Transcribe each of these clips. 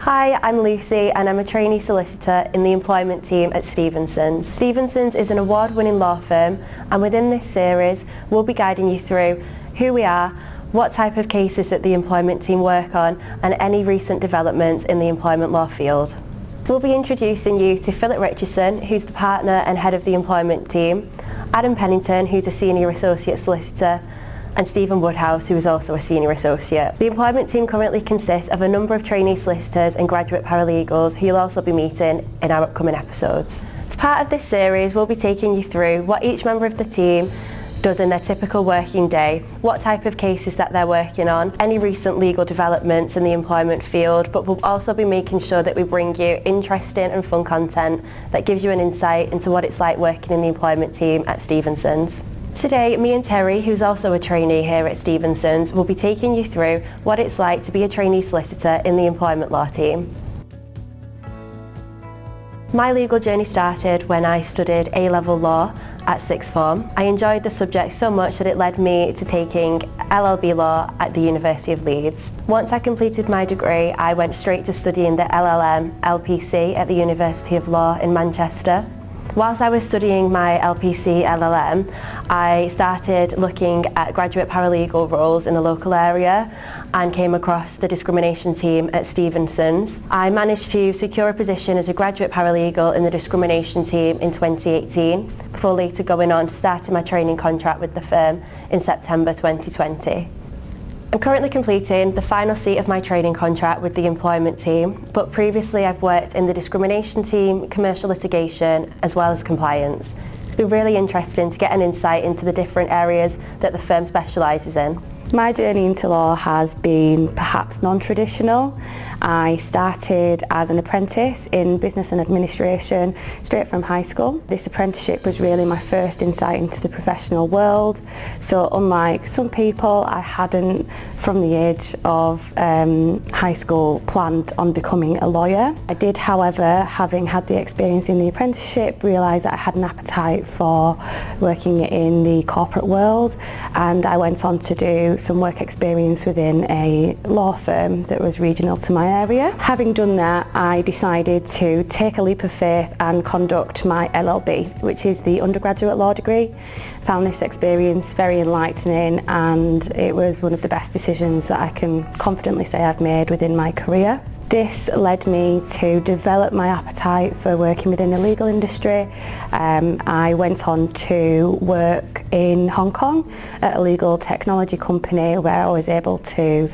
Hi, I'm Lucy and I'm a trainee solicitor in the employment team at Stephensons. Stephensons is an award-winning law firm, and within this series we'll be guiding you through who we are, what type of cases that the employment team work on, and any recent developments in the employment law field. We'll be introducing you to Philip Richardson, who's the partner and head of the employment team, Adam Pennington, who's a senior associate solicitor, and Stephen Woodhouse, who is also a senior associate. The employment team currently consists of a number of trainee solicitors and graduate paralegals who you'll also be meeting in our upcoming episodes. As part of this series, we'll be taking you through what each member of the team does in their typical working day, what type of cases that they're working on, any recent legal developments in the employment field, but we'll also be making sure that we bring you interesting and fun content that gives you an insight into what it's like working in the employment team at Stephensons. Today, me and Terri, who's also a trainee here at Stephensons, will be taking you through what it's like to be a trainee solicitor in the employment law team. My legal journey started when I studied A-level law at sixth form. I enjoyed the subject so much that it led me to taking LLB law at the University of Leeds. Once I completed my degree, I went straight to studying the LLM LPC at the University of Law in Manchester. Whilst I was studying my LPC LLM, I started looking at graduate paralegal roles in the local area and came across the discrimination team at Stephensons. I managed to secure a position as a graduate paralegal in the discrimination team in 2018, before later going on to starting my training contract with the firm in September 2020. I'm currently completing the final seat of my training contract with the employment team, but previously I've worked in the discrimination team, commercial litigation, as well as compliance. It's been really interesting to get an insight into the different areas that the firm specialises in. My journey into law has been perhaps non-traditional. I started as an apprentice in business and administration straight from high school. This apprenticeship was really my first insight into the professional world. So unlike some people, I hadn't from the age of high school planned on becoming a lawyer. I did, however, having had the experience in the apprenticeship, realise that I had an appetite for working in the corporate world, and I went on to do some work experience within a law firm that was regional to my area. Having done that, I decided to take a leap of faith and conduct my LLB, which is the undergraduate law degree. Found this experience very enlightening, and it was one of the best decisions that I can confidently say I've made within my career. This led me to develop my appetite for working within the legal industry. I went on to work in Hong Kong at a legal technology company where I was able to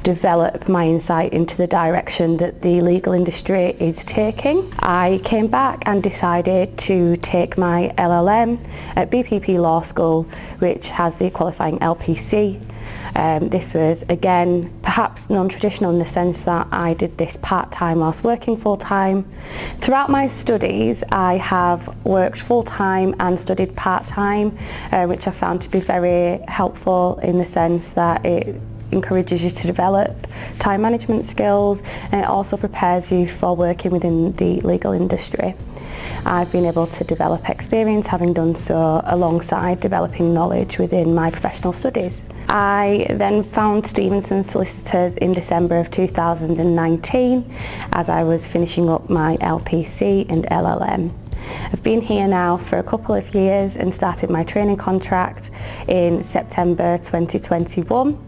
develop my insight into the direction that the legal industry is taking. I came back and decided to take my LLM at BPP Law School, which has the qualifying LPC. This was, again, perhaps non-traditional in the sense that I did this part-time whilst working full-time. Throughout my studies, I have worked full-time and studied part-time, which I found to be very helpful in the sense that it encourages you to develop time management skills, and it also prepares you for working within the legal industry. I've been able to develop experience, having done so alongside developing knowledge within my professional studies. I then found Stephensons Solicitors in December of 2019 as I was finishing up my LPC and LLM. I've been here now for a couple of years and started my training contract in September 2021.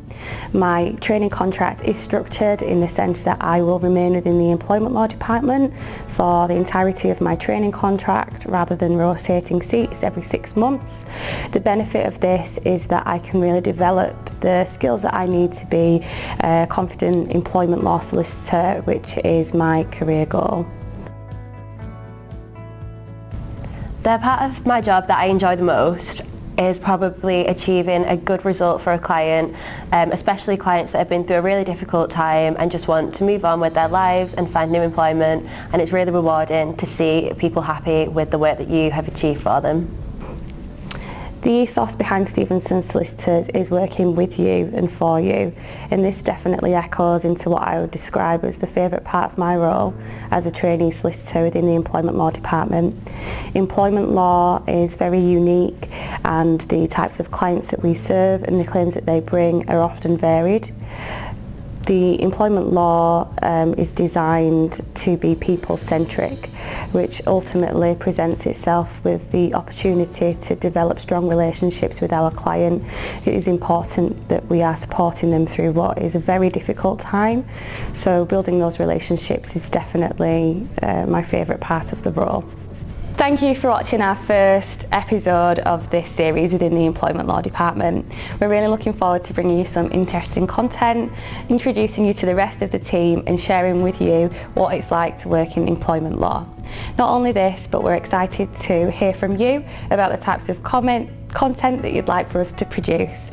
My training contract is structured in the sense that I will remain within the employment law department for the entirety of my training contract rather than rotating seats every 6 months. The benefit of this is that I can really develop the skills that I need to be a confident employment law solicitor, which is my career goal. The part of my job that I enjoy the most is probably achieving a good result for a client, especially clients that have been through a really difficult time and just want to move on with their lives and find new employment, and it's really rewarding to see people happy with the work that you have achieved for them. The ethos behind Stephensons Solicitors is working with you and for you, and this definitely echoes into what I would describe as the favourite part of my role as a trainee solicitor within the employment law department. Employment law is very unique, and the types of clients that we serve and the claims that they bring are often varied. The employment law is designed to be people-centric, which ultimately presents itself with the opportunity to develop strong relationships with our client. It is important that we are supporting them through what is a very difficult time, so building those relationships is definitely my favourite part of the role. Thank you for watching our first episode of this series within the Employment Law Department. We're really looking forward to bringing you some interesting content, introducing you to the rest of the team and sharing with you what it's like to work in employment law. Not only this, but we're excited to hear from you about the types of content that you'd like for us to produce.